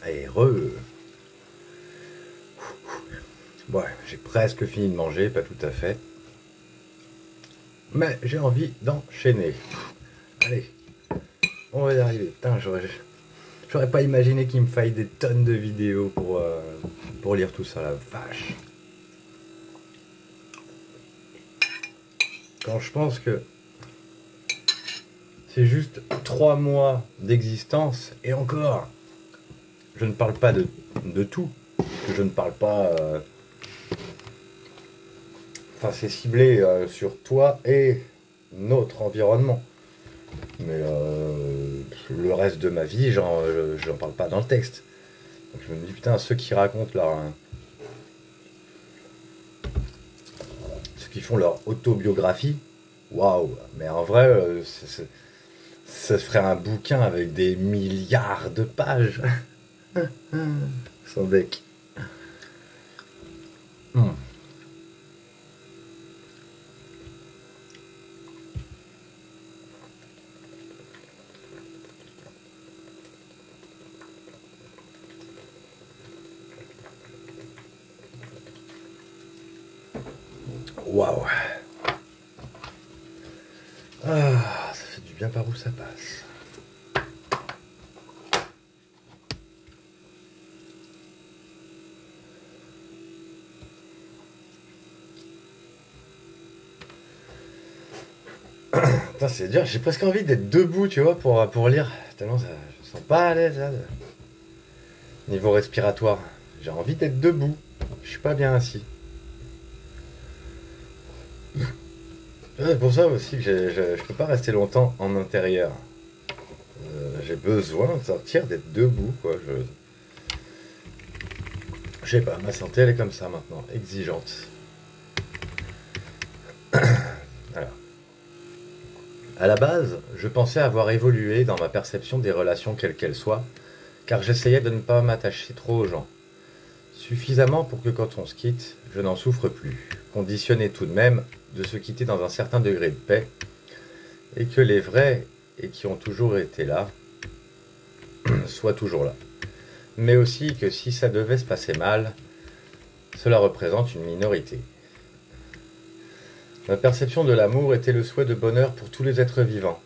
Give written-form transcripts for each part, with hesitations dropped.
Et ouais, j'ai presque fini de manger, pas tout à fait. Mais j'ai envie d'enchaîner. Allez, on va y arriver. Putain, j'aurais pas imaginé qu'il me faille des tonnes de vidéos pour lire tout ça, la vache. Quand je pense que c'est juste 3 mois d'existence, et encore, je ne parle pas de tout, parce que je ne parle pas... Enfin, c'est ciblé sur toi et notre environnement. Mais le reste de ma vie, j'en parle pas dans le texte. Donc je me dis, putain, ceux qui racontent ceux qui font leur autobiographie, waouh. Mais en vrai, ça se ferait un bouquin avec des milliards de pages. Sans bec. Waouh. Ah, ça fait du bien par où ça passe. Putain, c'est dur, j'ai presque envie d'être debout, tu vois, pour lire. Tellement ça, je me sens pas à l'aise, là. Niveau respiratoire. J'ai envie d'être debout. Je suis pas bien assis. C'est pour ça aussi que je peux pas rester longtemps en intérieur. J'ai besoin de sortir, d'être debout, quoi. Je sais pas, ma santé elle est comme ça maintenant, exigeante. Alors. À la base, je pensais avoir évolué dans ma perception des relations quelles qu'elles soient, car j'essayais de ne pas m'attacher trop aux gens. Suffisamment pour que quand on se quitte, je n'en souffre plus, conditionné tout de même de se quitter dans un certain degré de paix, et que les vrais et qui ont toujours été là, soient toujours là. Mais aussi que si ça devait se passer mal, cela représente une minorité. Ma perception de l'amour était le souhait de bonheur pour tous les êtres vivants.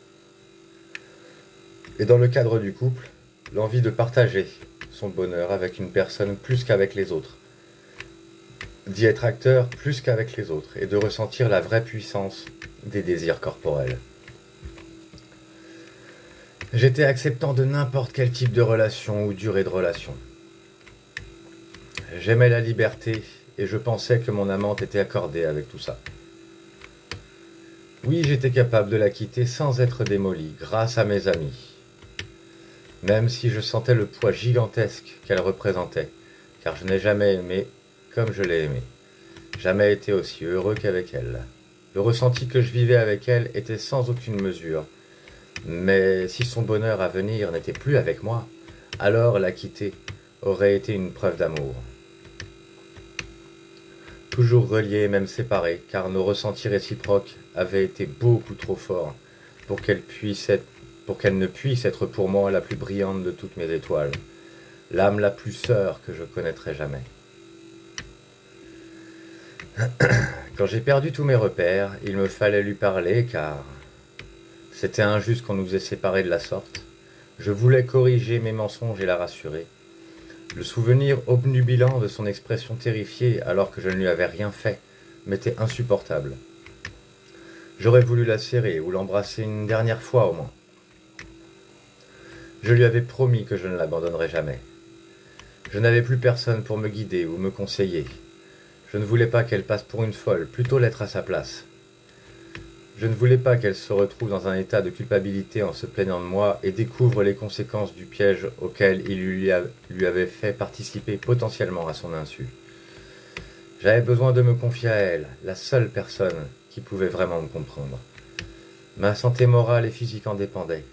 Et dans le cadre du couple, l'envie de partager son bonheur avec une personne plus qu'avec les autres. D'y être acteur plus qu'avec les autres et de ressentir la vraie puissance des désirs corporels. J'étais acceptant de n'importe quel type de relation ou durée de relation. J'aimais la liberté et je pensais que mon amante était accordée avec tout ça. Oui, j'étais capable de la quitter sans être démoli grâce à mes amis. Même si je sentais le poids gigantesque qu'elle représentait, car je n'ai jamais aimé comme je l'ai aimée. Jamais été aussi heureux qu'avec elle. Le ressenti que je vivais avec elle était sans aucune mesure. Mais si son bonheur à venir n'était plus avec moi, alors la quitter aurait été une preuve d'amour. Toujours reliés, même séparés, car nos ressentis réciproques avaient été beaucoup trop forts pour qu'elle ne puisse être pour moi la plus brillante de toutes mes étoiles, l'âme la plus sœur que je connaîtrai jamais. Quand j'ai perdu tous mes repères, il me fallait lui parler car c'était injuste qu'on nous ait séparés de la sorte. Je voulais corriger mes mensonges et la rassurer. Le souvenir obnubilant de son expression terrifiée alors que je ne lui avais rien fait m'était insupportable. J'aurais voulu la serrer ou l'embrasser une dernière fois au moins. Je lui avais promis que je ne l'abandonnerais jamais. Je n'avais plus personne pour me guider ou me conseiller. Je ne voulais pas qu'elle passe pour une folle, plutôt l'être à sa place. Je ne voulais pas qu'elle se retrouve dans un état de culpabilité en se plaignant de moi et découvre les conséquences du piège auquel il lui avait fait participer potentiellement à son insu. J'avais besoin de me confier à elle, la seule personne qui pouvait vraiment me comprendre. Ma santé morale et physique en dépendaient.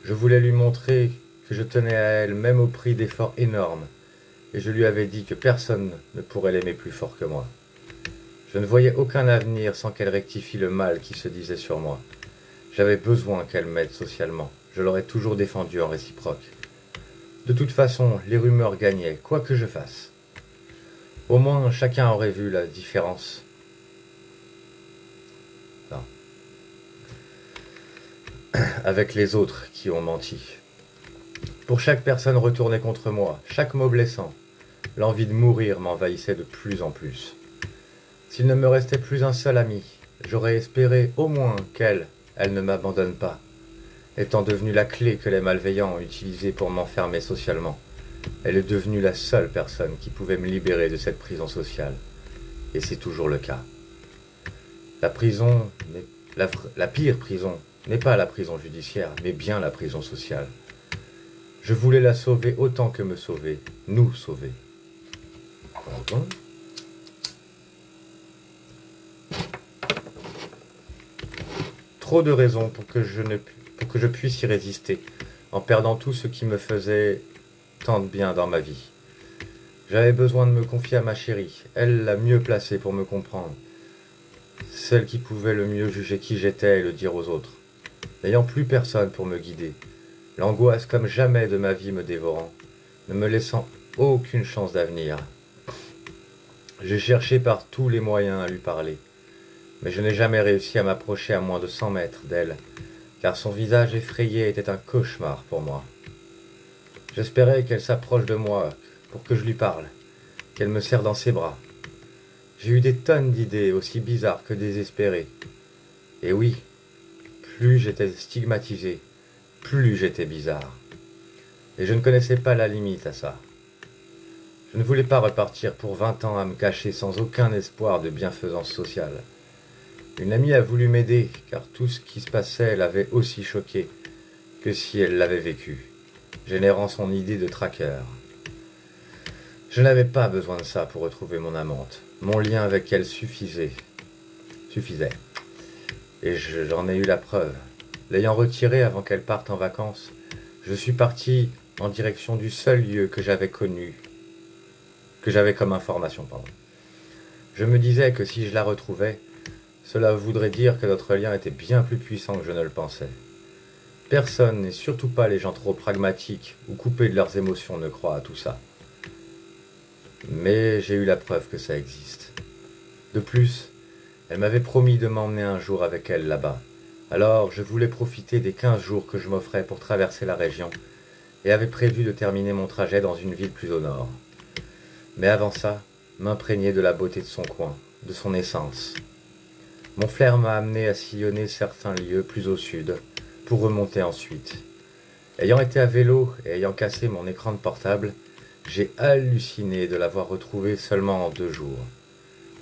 Je voulais lui montrer que je tenais à elle même au prix d'efforts énormes, et je lui avais dit que personne ne pourrait l'aimer plus fort que moi. Je ne voyais aucun avenir sans qu'elle rectifie le mal qui se disait sur moi. J'avais besoin qu'elle m'aide socialement. Je l'aurais toujours défendue en réciproque. De toute façon, les rumeurs gagnaient, quoi que je fasse. Au moins, chacun aurait vu la différence. Non. Avec les autres qui ont menti. Pour chaque personne retournée contre moi, chaque mot blessant, l'envie de mourir m'envahissait de plus en plus. S'il ne me restait plus un seul ami, j'aurais espéré au moins elle ne m'abandonne pas, étant devenue la clé que les malveillants ont utilisée pour m'enfermer socialement. Elle est devenue la seule personne qui pouvait me libérer de cette prison sociale. Et c'est toujours le cas. La pire prison n'est pas la prison judiciaire, mais bien la prison sociale. Je voulais la sauver autant que me sauver, nous sauver. Pardon. Trop de raisons pour que je puisse y résister, en perdant tout ce qui me faisait tant de bien dans ma vie. J'avais besoin de me confier à ma chérie, elle la mieux placée pour me comprendre, celle qui pouvait le mieux juger qui j'étais et le dire aux autres. N'ayant plus personne pour me guider, l'angoisse comme jamais de ma vie me dévorant, ne me laissant aucune chance d'avenir. J'ai cherché par tous les moyens à lui parler, mais je n'ai jamais réussi à m'approcher à moins de 100 mètres d'elle, car son visage effrayé était un cauchemar pour moi. J'espérais qu'elle s'approche de moi pour que je lui parle, qu'elle me serre dans ses bras. J'ai eu des tonnes d'idées aussi bizarres que désespérées. Et oui, plus j'étais stigmatisé, plus j'étais bizarre. Et je ne connaissais pas la limite à ça. Je ne voulais pas repartir pour 20 ans à me cacher sans aucun espoir de bienfaisance sociale. Une amie a voulu m'aider, car tout ce qui se passait l'avait aussi choquée que si elle l'avait vécu, générant son idée de traqueur. Je n'avais pas besoin de ça pour retrouver mon amante. Mon lien avec elle suffisait. Et j'en ai eu la preuve. L'ayant retirée avant qu'elle parte en vacances, je suis parti en direction du seul lieu que j'avais connu, que j'avais comme information, pardon. Je me disais que si je la retrouvais, cela voudrait dire que notre lien était bien plus puissant que je ne le pensais. Personne, et surtout pas les gens trop pragmatiques ou coupés de leurs émotions, ne croient à tout ça. Mais j'ai eu la preuve que ça existe. De plus, elle m'avait promis de m'emmener un jour avec elle là-bas. Alors je voulais profiter des 15 jours que je m'offrais pour traverser la région et avais prévu de terminer mon trajet dans une ville plus au nord. Mais avant ça, m'imprégner de la beauté de son coin, de son essence. Mon flair m'a amené à sillonner certains lieux plus au sud, pour remonter ensuite. Ayant été à vélo et ayant cassé mon écran de portable, j'ai halluciné de l'avoir retrouvée seulement en 2 jours.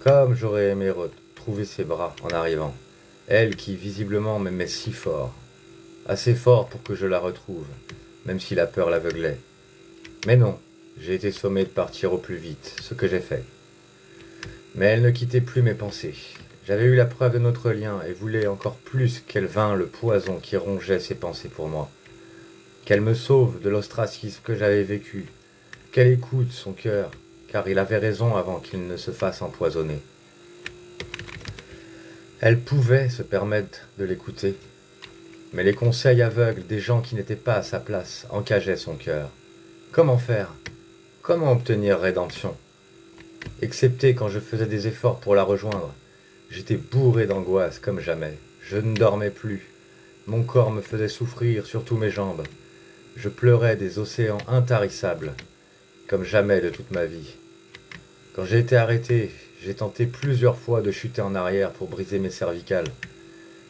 Comme j'aurais aimé retrouver ses bras en arrivant, elle qui visiblement m'aimait si fort, assez fort pour que je la retrouve, même si la peur l'aveuglait. Mais non, j'ai été sommé de partir au plus vite, ce que j'ai fait. Mais elle ne quittait plus mes pensées. J'avais eu la preuve de notre lien et voulais encore plus qu'elle vînt le poison qui rongeait ses pensées pour moi. Qu'elle me sauve de l'ostracisme que j'avais vécu, qu'elle écoute son cœur, car il avait raison avant qu'il ne se fasse empoisonner. Elle pouvait se permettre de l'écouter, mais les conseils aveugles des gens qui n'étaient pas à sa place encageaient son cœur. Comment faire? Comment obtenir rédemption? Excepté quand je faisais des efforts pour la rejoindre, j'étais bourré d'angoisse comme jamais. Je ne dormais plus. Mon corps me faisait souffrir, surtout mes jambes. Je pleurais des océans intarissables, comme jamais de toute ma vie. Quand j'ai été arrêté, j'ai tenté plusieurs fois de chuter en arrière pour briser mes cervicales.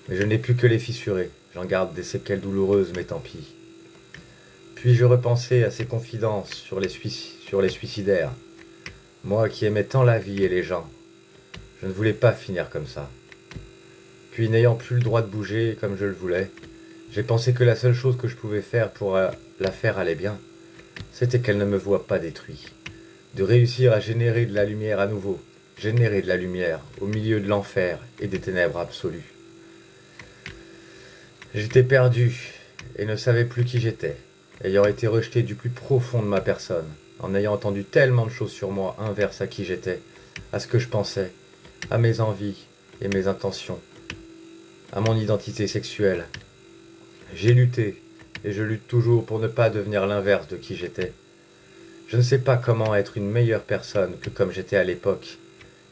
Mais je n'ai pu que les fissurer. J'en garde des séquelles douloureuses, mais tant pis. Puis je repensais à ces confidences sur les suicidaires. Moi qui aimais tant la vie et les gens. Je ne voulais pas finir comme ça. Puis n'ayant plus le droit de bouger comme je le voulais, j'ai pensé que la seule chose que je pouvais faire pour la faire aller bien, c'était qu'elle ne me voie pas détruit. De réussir à générer de la lumière à nouveau, générer de la lumière au milieu de l'enfer et des ténèbres absolues. J'étais perdu et ne savais plus qui j'étais, ayant été rejeté du plus profond de ma personne, en ayant entendu tellement de choses sur moi inverses à qui j'étais, à ce que je pensais, à mes envies et mes intentions, à mon identité sexuelle. J'ai lutté, et je lutte toujours pour ne pas devenir l'inverse de qui j'étais. Je ne sais pas comment être une meilleure personne que comme j'étais à l'époque,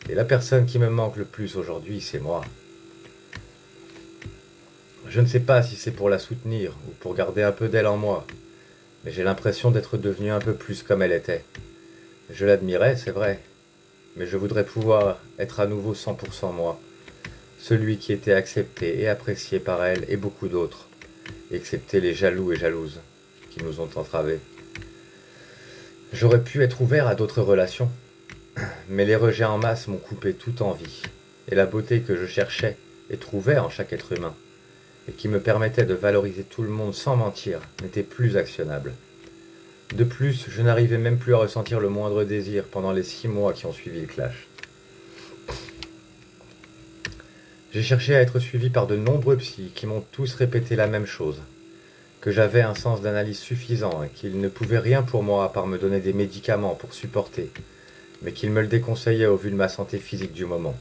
et la personne qui me manque le plus aujourd'hui, c'est moi. Je ne sais pas si c'est pour la soutenir ou pour garder un peu d'elle en moi, mais j'ai l'impression d'être devenu un peu plus comme elle était. Je l'admirais, c'est vrai, mais je voudrais pouvoir être à nouveau 100% moi, celui qui était accepté et apprécié par elle et beaucoup d'autres, excepté les jaloux et jalouses qui nous ont entravés. J'aurais pu être ouvert à d'autres relations, mais les rejets en masse m'ont coupé toute envie, et la beauté que je cherchais et trouvais en chaque être humain, et qui me permettait de valoriser tout le monde sans mentir, n'était plus actionnable. De plus, je n'arrivais même plus à ressentir le moindre désir pendant les 6 mois qui ont suivi le clash. J'ai cherché à être suivi par de nombreux psys qui m'ont tous répété la même chose, que j'avais un sens d'analyse suffisant et qu'ils ne pouvaient rien pour moi à part me donner des médicaments pour supporter, mais qu'ils me le déconseillaient au vu de ma santé physique du moment.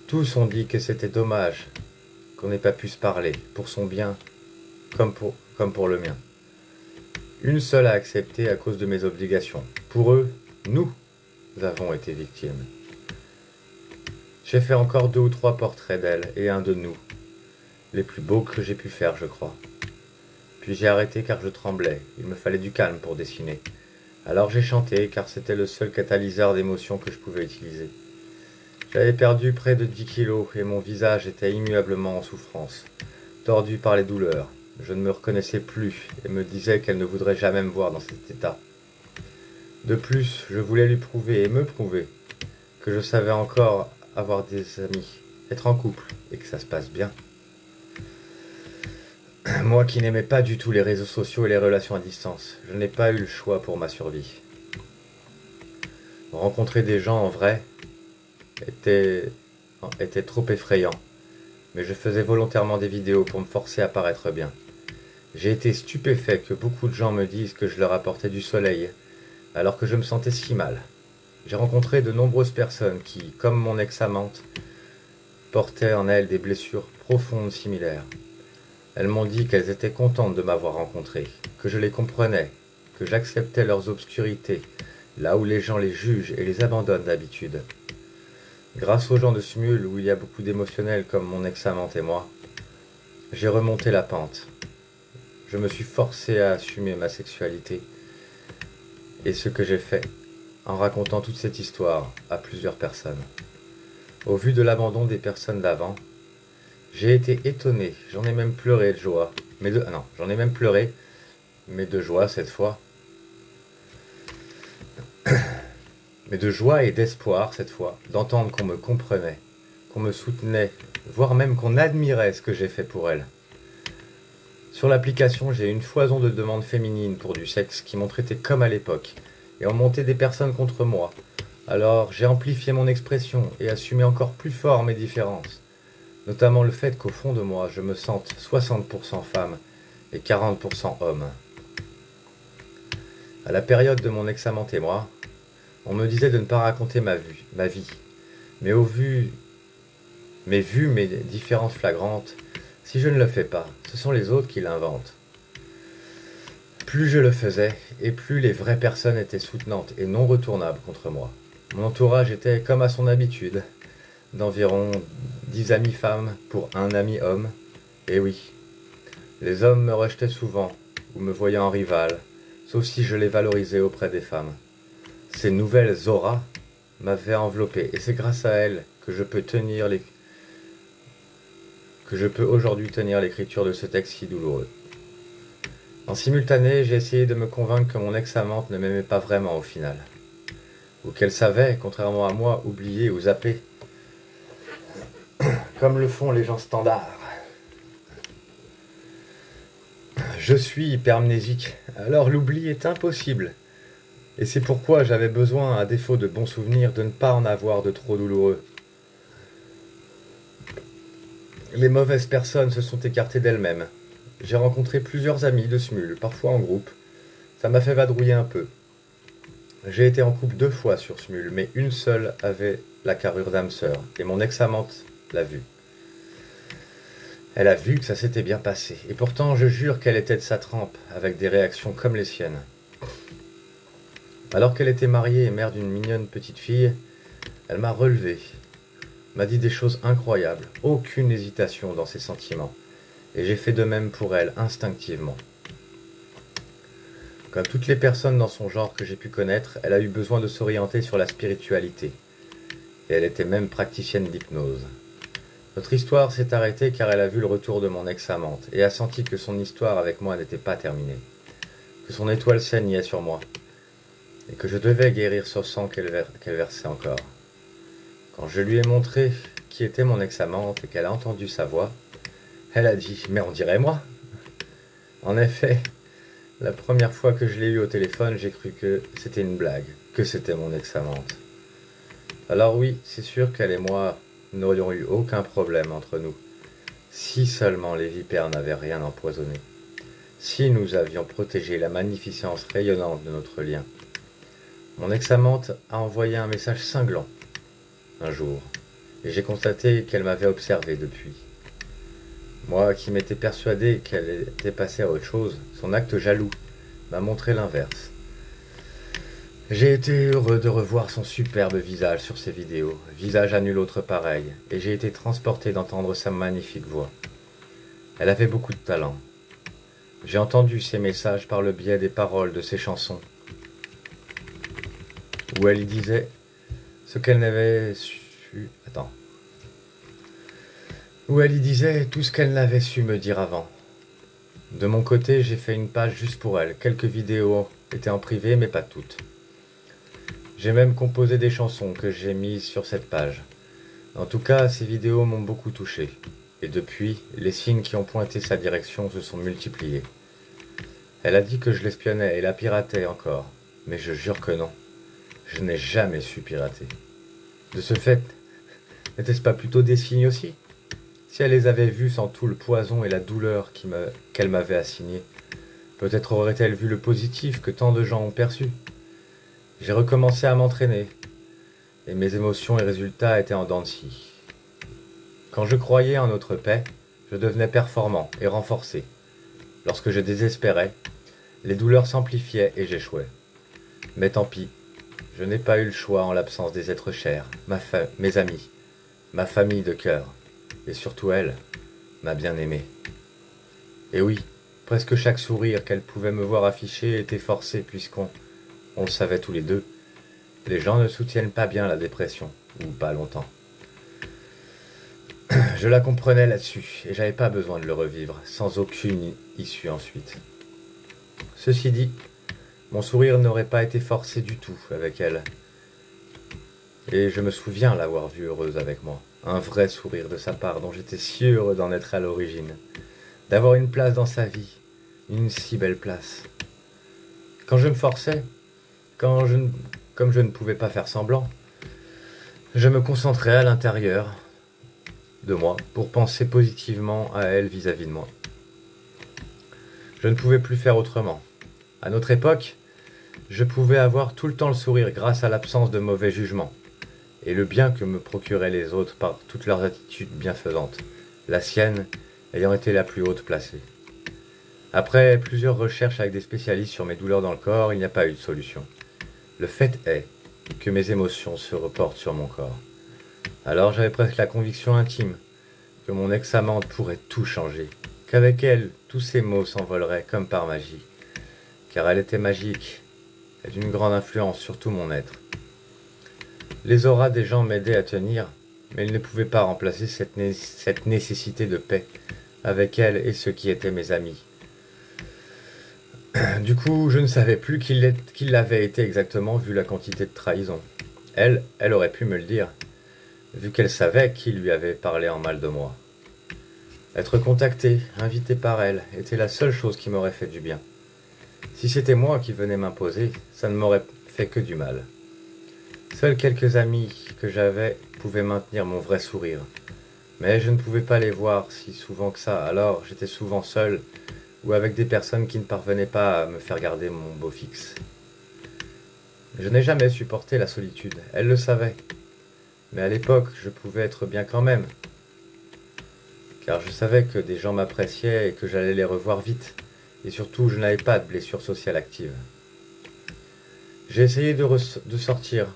Tous ont dit que c'était dommage qu'on n'ait pas pu se parler, pour son bien comme pour le mien. Une seule a accepté à cause de mes obligations. Pour eux, nous avons été victimes. J'ai fait encore 2 ou 3 portraits d'elle et un de nous, les plus beaux que j'ai pu faire, je crois. Puis j'ai arrêté car je tremblais, il me fallait du calme pour dessiner. Alors j'ai chanté car c'était le seul catalyseur d'émotions que je pouvais utiliser. J'avais perdu près de 10 kilos et mon visage était immuablement en souffrance, tordu par les douleurs. Je ne me reconnaissais plus et me disais qu'elle ne voudrait jamais me voir dans cet état. De plus, je voulais lui prouver et me prouver que je savais encore avoir des amis, être en couple et que ça se passe bien. Moi qui n'aimais pas du tout les réseaux sociaux et les relations à distance, je n'ai pas eu le choix pour ma survie. Rencontrer des gens en vrai était trop effrayant, mais je faisais volontairement des vidéos pour me forcer à paraître bien. J'ai été stupéfait que beaucoup de gens me disent que je leur apportais du soleil, alors que je me sentais si mal. J'ai rencontré de nombreuses personnes qui, comme mon ex-amante, portaient en elles des blessures profondes similaires. Elles m'ont dit qu'elles étaient contentes de m'avoir rencontré, que je les comprenais, que j'acceptais leurs obscurités, là où les gens les jugent et les abandonnent d'habitude. Grâce aux gens de Smule, où il y a beaucoup d'émotionnels comme mon ex-amante et moi, j'ai remonté la pente. Je me suis forcé à assumer ma sexualité et ce que j'ai fait en racontant toute cette histoire à plusieurs personnes. Au vu de l'abandon des personnes d'avant, j'ai été étonné, j'en ai même pleuré de joie, j'en ai même pleuré, mais de joie cette fois. Mais de joie et d'espoir cette fois, d'entendre qu'on me comprenait, qu'on me soutenait, voire même qu'on admirait ce que j'ai fait pour elle. Sur l'application, j'ai une foison de demandes féminines pour du sexe qui m'ont traité comme à l'époque et ont monté des personnes contre moi. Alors j'ai amplifié mon expression et assumé encore plus fort mes différences, notamment le fait qu'au fond de moi, je me sente 60% femme et 40% homme. À la période de mon ex-amante et moi, on me disait de ne pas raconter ma vie, mais vu mes différences flagrantes, si je ne le fais pas, ce sont les autres qui l'inventent. Plus je le faisais, et plus les vraies personnes étaient soutenantes et non retournables contre moi. Mon entourage était comme à son habitude, d'environ 10 amis femmes pour un ami homme. Et oui, les hommes me rejetaient souvent, ou me voyaient en rival, sauf si je les valorisais auprès des femmes. Ces nouvelles auras m'avaient enveloppé, et c'est grâce à elles que je peux aujourd'hui tenir l'écriture de ce texte si douloureux. En simultané, j'ai essayé de me convaincre que mon ex-amante ne m'aimait pas vraiment au final, ou qu'elle savait, contrairement à moi, oublier ou zapper, comme le font les gens standards. Je suis hypermnésique, alors l'oubli est impossible. Et c'est pourquoi j'avais besoin, à défaut de bons souvenirs, de ne pas en avoir de trop douloureux. Les mauvaises personnes se sont écartées d'elles-mêmes. J'ai rencontré plusieurs amis de Smule, parfois en groupe. Ça m'a fait vadrouiller un peu. J'ai été en couple 2 fois sur Smule, mais une seule avait la carrure d'âme sœur, et mon ex-amante l'a vue. Elle a vu que ça s'était bien passé, et pourtant je jure qu'elle était de sa trempe, avec des réactions comme les siennes. Alors qu'elle était mariée et mère d'une mignonne petite fille, elle m'a relevé, m'a dit des choses incroyables, aucune hésitation dans ses sentiments, et j'ai fait de même pour elle instinctivement. Comme toutes les personnes dans son genre que j'ai pu connaître, elle a eu besoin de s'orienter sur la spiritualité, et elle était même praticienne d'hypnose. Notre histoire s'est arrêtée car elle a vu le retour de mon ex-amante et a senti que son histoire avec moi n'était pas terminée, que son étoile saignait sur moi et que je devais guérir ce sang qu'elle versait encore. Quand je lui ai montré qui était mon ex-amante et qu'elle a entendu sa voix, elle a dit « Mais on dirait moi !» En effet, la première fois que je l'ai eue au téléphone, j'ai cru que c'était une blague, que c'était mon ex-amante. Alors oui, c'est sûr qu'elle et moi n'aurions eu aucun problème entre nous, si seulement les vipères n'avaient rien empoisonné, si nous avions protégé la magnificence rayonnante de notre lien. Mon ex-amante a envoyé un message cinglant, un jour, et j'ai constaté qu'elle m'avait observé depuis. Moi qui m'étais persuadé qu'elle était passée à autre chose, son acte jaloux m'a montré l'inverse. J'ai été heureux de revoir son superbe visage sur ses vidéos, visage à nul autre pareil, et j'ai été transporté d'entendre sa magnifique voix. Elle avait beaucoup de talent. J'ai entendu ses messages par le biais des paroles de ses chansons, où elle y disait ce qu'elle n'avait su... Où elle y disait tout ce qu'elle n'avait su me dire avant. De mon côté, j'ai fait une page juste pour elle. Quelques vidéos étaient en privé, mais pas toutes. J'ai même composé des chansons que j'ai mises sur cette page. En tout cas, ces vidéos m'ont beaucoup touché. Et depuis, les signes qui ont pointé sa direction se sont multipliés. Elle a dit que je l'espionnais et la piratais encore. Mais je jure que non. Je n'ai jamais su pirater. De ce fait, n'était-ce pas plutôt des signes aussi ? Si elle les avait vus sans tout le poison et la douleur qu'elle m'avait assigné, peut-être aurait-elle vu le positif que tant de gens ont perçu. J'ai recommencé à m'entraîner, et mes émotions et résultats étaient en dents de scie. Quand je croyais en notre paix, je devenais performant et renforcé. Lorsque je désespérais, les douleurs s'amplifiaient et j'échouais. Mais tant pis, je n'ai pas eu le choix en l'absence des êtres chers, mes amis, ma famille de cœur, et surtout elle, ma bien-aimée. Et oui, presque chaque sourire qu'elle pouvait me voir afficher était forcé puisqu'on le savait tous les deux. Les gens ne soutiennent pas bien la dépression, ou pas longtemps. Je la comprenais là-dessus, et j'avais pas besoin de le revivre, sans aucune issue ensuite. Ceci dit, mon sourire n'aurait pas été forcé du tout avec elle. Et je me souviens l'avoir vue heureuse avec moi. Un vrai sourire de sa part dont j'étais si heureux d'en être à l'origine. D'avoir une place dans sa vie, une si belle place. Quand je me forçais, comme je ne pouvais pas faire semblant, je me concentrais à l'intérieur de moi pour penser positivement à elle vis-à-vis de moi. Je ne pouvais plus faire autrement. À notre époque, je pouvais avoir tout le temps le sourire grâce à l'absence de mauvais jugement et le bien que me procuraient les autres par toutes leurs attitudes bienfaisantes, la sienne ayant été la plus haute placée. Après plusieurs recherches avec des spécialistes sur mes douleurs dans le corps, il n'y a pas eu de solution. Le fait est que mes émotions se reportent sur mon corps. Alors j'avais presque la conviction intime que mon ex-amante pourrait tout changer, qu'avec elle, tous ces mots s'envoleraient comme par magie, car elle était magique et d'une grande influence sur tout mon être. Les auras des gens m'aidaient à tenir, mais ils ne pouvaient pas remplacer cette nécessité de paix avec elle et ceux qui étaient mes amis. Du coup, je ne savais plus qui l'avait été exactement vu la quantité de trahison. Elle aurait pu me le dire, vu qu'elle savait qui lui avait parlé en mal de moi. Être contacté, invité par elle, était la seule chose qui m'aurait fait du bien. Si c'était moi qui venais m'imposer, ça ne m'aurait fait que du mal. Seuls quelques amis que j'avais pouvaient maintenir mon vrai sourire. Mais je ne pouvais pas les voir si souvent que ça, alors j'étais souvent seul ou avec des personnes qui ne parvenaient pas à me faire garder mon beau fixe. Je n'ai jamais supporté la solitude, elle le savait. Mais à l'époque, je pouvais être bien quand même. car je savais que des gens m'appréciaient et que j'allais les revoir vite, et surtout je n'avais pas de blessure sociale active. J'ai essayé de sortir,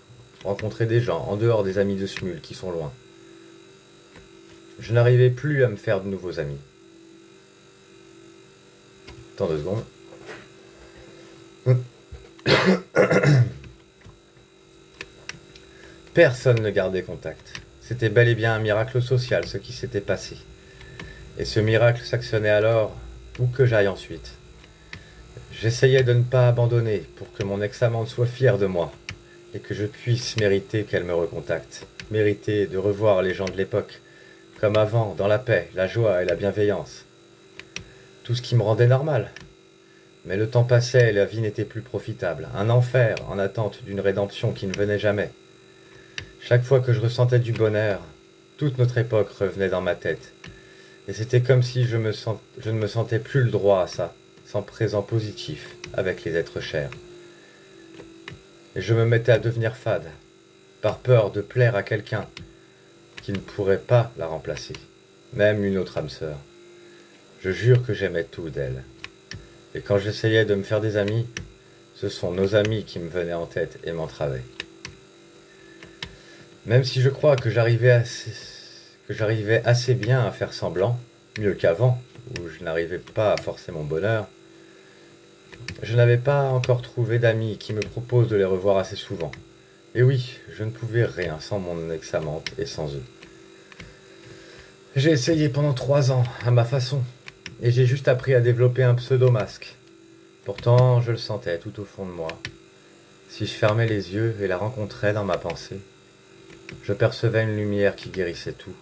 rencontrer des gens en dehors des amis de Smul qui sont loin. Je n'arrivais plus à me faire de nouveaux amis. Attends 2 secondes. Personne ne gardait contact. C'était bel et bien un miracle social ce qui s'était passé. Et ce miracle s'actionnait alors, où que j'aille ensuite. J'essayais de ne pas abandonner pour que mon ex-amante soit fière de moi et que je puisse mériter qu'elle me recontacte, mériter de revoir les gens de l'époque, comme avant, dans la paix, la joie et la bienveillance. Tout ce qui me rendait normal. Mais le temps passait et la vie n'était plus profitable, un enfer en attente d'une rédemption qui ne venait jamais. Chaque fois que je ressentais du bonheur, toute notre époque revenait dans ma tête. Et c'était comme si je ne me sentais plus le droit à ça, sans présent positif avec les êtres chers. Et je me mettais à devenir fade, par peur de plaire à quelqu'un qui ne pourrait pas la remplacer, même une autre âme sœur. Je jure que j'aimais tout d'elle. Et quand j'essayais de me faire des amis, ce sont nos amis qui me venaient en tête et m'entravaient. Même si je crois que j'arrivais assez bien à faire semblant, mieux qu'avant, où je n'arrivais pas à forcer mon bonheur, je n'avais pas encore trouvé d'amis qui me proposent de les revoir assez souvent. Et oui, je ne pouvais rien sans mon ex-amante et sans eux. J'ai essayé pendant 3 ans, à ma façon, et j'ai juste appris à développer un pseudo-masque. Pourtant, je le sentais tout au fond de moi. Si je fermais les yeux et la rencontrais dans ma pensée, je percevais une lumière qui guérissait tout,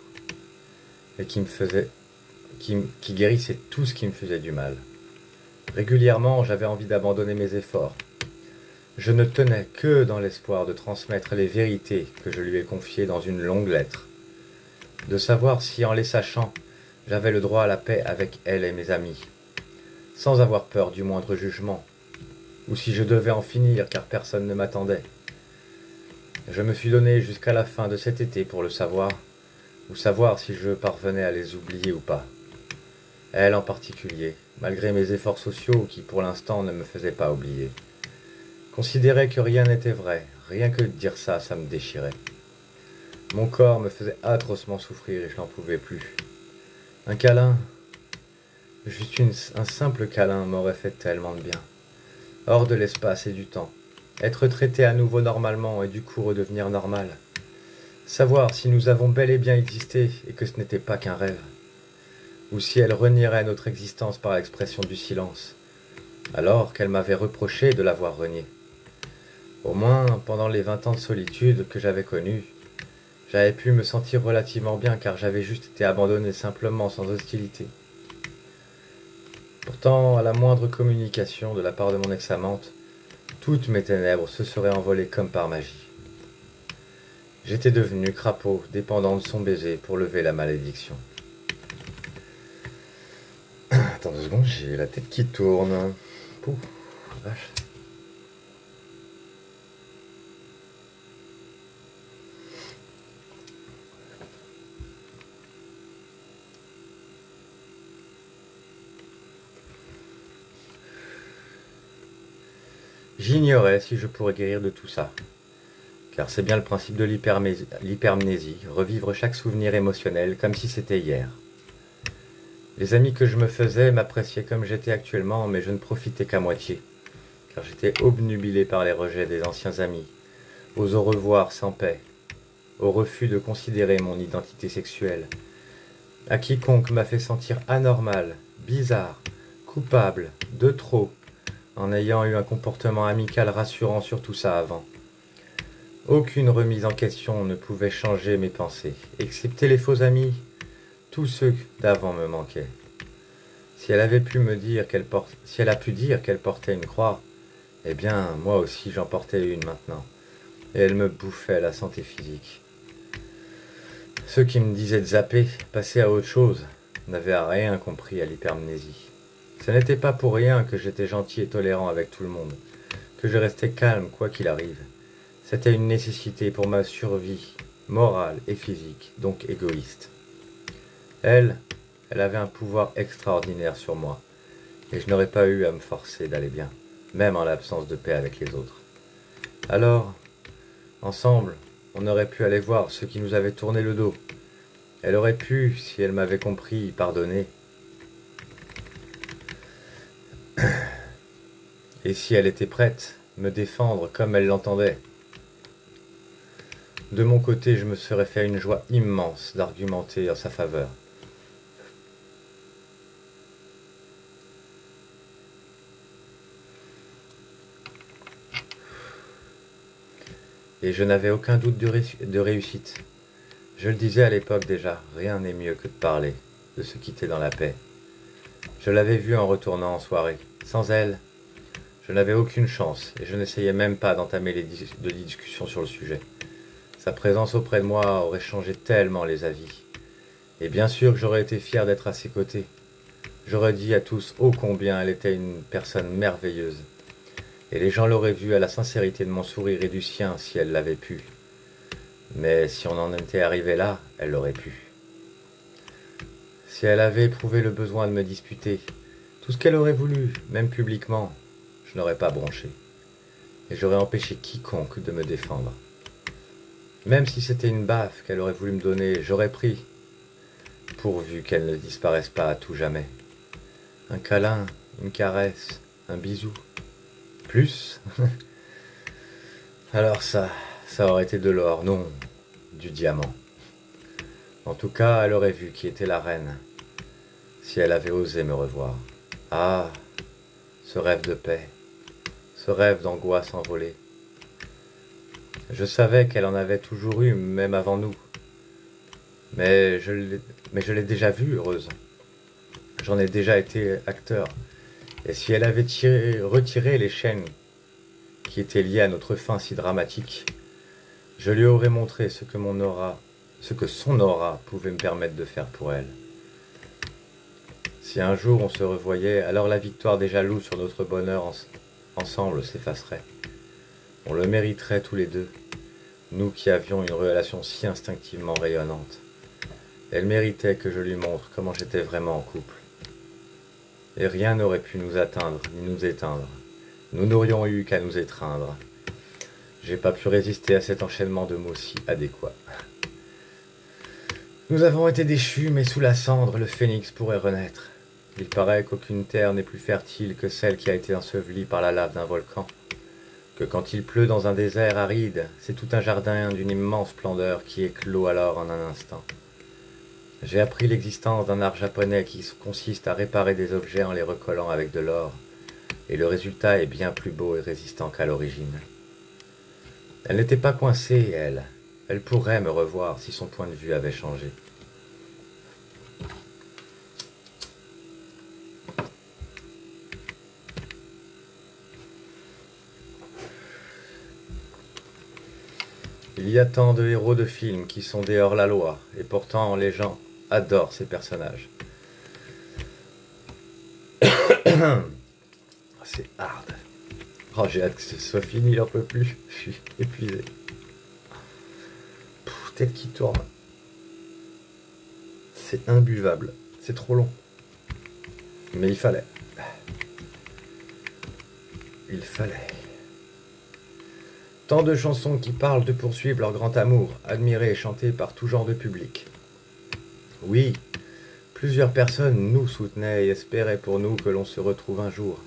et qui guérissait tout ce qui me faisait du mal. Régulièrement, j'avais envie d'abandonner mes efforts. Je ne tenais que dans l'espoir de transmettre les vérités que je lui ai confiées dans une longue lettre, de savoir si en les sachant, j'avais le droit à la paix avec elle et mes amis, sans avoir peur du moindre jugement, ou si je devais en finir car personne ne m'attendait. Je me suis donné jusqu'à la fin de cet été pour le savoir, ou savoir si je parvenais à les oublier ou pas. Elle en particulier, malgré mes efforts sociaux qui pour l'instant ne me faisaient pas oublier. Considérait que rien n'était vrai, rien que de dire ça, ça me déchirait. Mon corps me faisait atrocement souffrir et je n'en pouvais plus. Un câlin, juste un simple câlin m'aurait fait tellement de bien. Hors de l'espace et du temps. Être traité à nouveau normalement et du coup redevenir normal. Savoir si nous avons bel et bien existé et que ce n'était pas qu'un rêve. Ou si elle renierait notre existence par l'expression du silence, alors qu'elle m'avait reproché de l'avoir renié. Au moins, pendant les 20 ans de solitude que j'avais connus, j'avais pu me sentir relativement bien car j'avais juste été abandonné simplement sans hostilité. Pourtant, à la moindre communication de la part de mon ex-amante, toutes mes ténèbres se seraient envolées comme par magie. J'étais devenu crapaud, dépendant de son baiser pour lever la malédiction. Attends 2 secondes, j'ai la tête qui tourne. Pouf, vache. J'ignorais si je pourrais guérir de tout ça. Car c'est bien le principe de l'hypermnésie, revivre chaque souvenir émotionnel comme si c'était hier. Les amis que je me faisais m'appréciaient comme j'étais actuellement, mais je ne profitais qu'à moitié, car j'étais obnubilé par les rejets des anciens amis, aux au revoir sans paix, au refus de considérer mon identité sexuelle, à quiconque m'a fait sentir anormal, bizarre, coupable, de trop, en ayant eu un comportement amical rassurant sur tout ça avant. Aucune remise en question ne pouvait changer mes pensées, excepté les faux amis. Tous ceux d'avant me manquaient. Si elle a pu dire qu'elle portait une croix, eh bien, moi aussi j'en portais une maintenant, et elle me bouffait la santé physique. Ceux qui me disaient de zapper, passer à autre chose, n'avaient rien compris à l'hypermnésie. Ce n'était pas pour rien que j'étais gentil et tolérant avec tout le monde, que je restais calme quoi qu'il arrive. C'était une nécessité pour ma survie, morale et physique, donc égoïste. Elle, Elle avait un pouvoir extraordinaire sur moi, et je n'aurais pas eu à me forcer d'aller bien, même en l'absence de paix avec les autres. Alors, ensemble, on aurait pu aller voir ceux qui nous avaient tourné le dos. Elle aurait pu, si elle m'avait compris, pardonner. Et si elle était prête, me défendre comme elle l'entendait. De mon côté, je me serais fait une joie immense d'argumenter en sa faveur. Et je n'avais aucun doute de réussite. Je le disais à l'époque déjà, rien n'est mieux que de parler, de se quitter dans la paix. Je l'avais vue en retournant en soirée. Sans elle, je n'avais aucune chance et je n'essayais même pas d'entamer de discussions sur le sujet. Sa présence auprès de moi aurait changé tellement les avis. Et bien sûr que j'aurais été fier d'être à ses côtés. J'aurais dit à tous ô combien elle était une personne merveilleuse. Et les gens l'auraient vu à la sincérité de mon sourire et du sien si elle l'avait pu. Mais si on en était arrivé là, elle l'aurait pu. Si elle avait éprouvé le besoin de me disputer, tout ce qu'elle aurait voulu, même publiquement, je n'aurais pas bronché. Et j'aurais empêché quiconque de me défendre. Même si c'était une baffe qu'elle aurait voulu me donner, j'aurais pris, pourvu qu'elle ne disparaisse pas à tout jamais. Un câlin, une caresse, un bisou. Plus? Alors ça aurait été de l'or, non, du diamant. En tout cas, elle aurait vu qui était la reine, si elle avait osé me revoir. Ah, ce rêve de paix, ce rêve d'angoisse envolée. Je savais qu'elle en avait toujours eu, même avant nous. Mais je l'ai déjà vue heureuse. J'en ai déjà été acteur. Et si elle avait retiré les chaînes qui étaient liées à notre fin si dramatique, je lui aurais montré ce que son aura pouvait me permettre de faire pour elle. Si un jour on se revoyait, alors la victoire des jaloux sur notre bonheur ensemble s'effacerait. On le mériterait tous les deux, nous qui avions une relation si instinctivement rayonnante. Elle méritait que je lui montre comment j'étais vraiment en couple. Et rien n'aurait pu nous atteindre, ni nous éteindre. Nous n'aurions eu qu'à nous étreindre. J'ai pas pu résister à cet enchaînement de mots si adéquats. Nous avons été déchus, mais sous la cendre, le phénix pourrait renaître. Il paraît qu'aucune terre n'est plus fertile que celle qui a été ensevelie par la lave d'un volcan. Que quand il pleut dans un désert aride, c'est tout un jardin d'une immense splendeur qui éclot alors en un instant. J'ai appris l'existence d'un art japonais qui consiste à réparer des objets en les recollant avec de l'or, et le résultat est bien plus beau et résistant qu'à l'origine. Elle n'était pas coincée, elle. Elle pourrait me revoir si son point de vue avait changé. Il y a tant de héros de films qui sont des hors-la-loi, et pourtant les gens adorent ces personnages. C'est hard. Oh, j'ai hâte que ce soit fini, j'en peux plus. Je suis épuisé. Tête qui tourne. C'est imbuvable. C'est trop long. Mais il fallait. Il fallait. Tant de chansons qui parlent de poursuivre leur grand amour, admirées et chantées par tout genre de public. Oui, plusieurs personnes nous soutenaient et espéraient pour nous que l'on se retrouve un jour.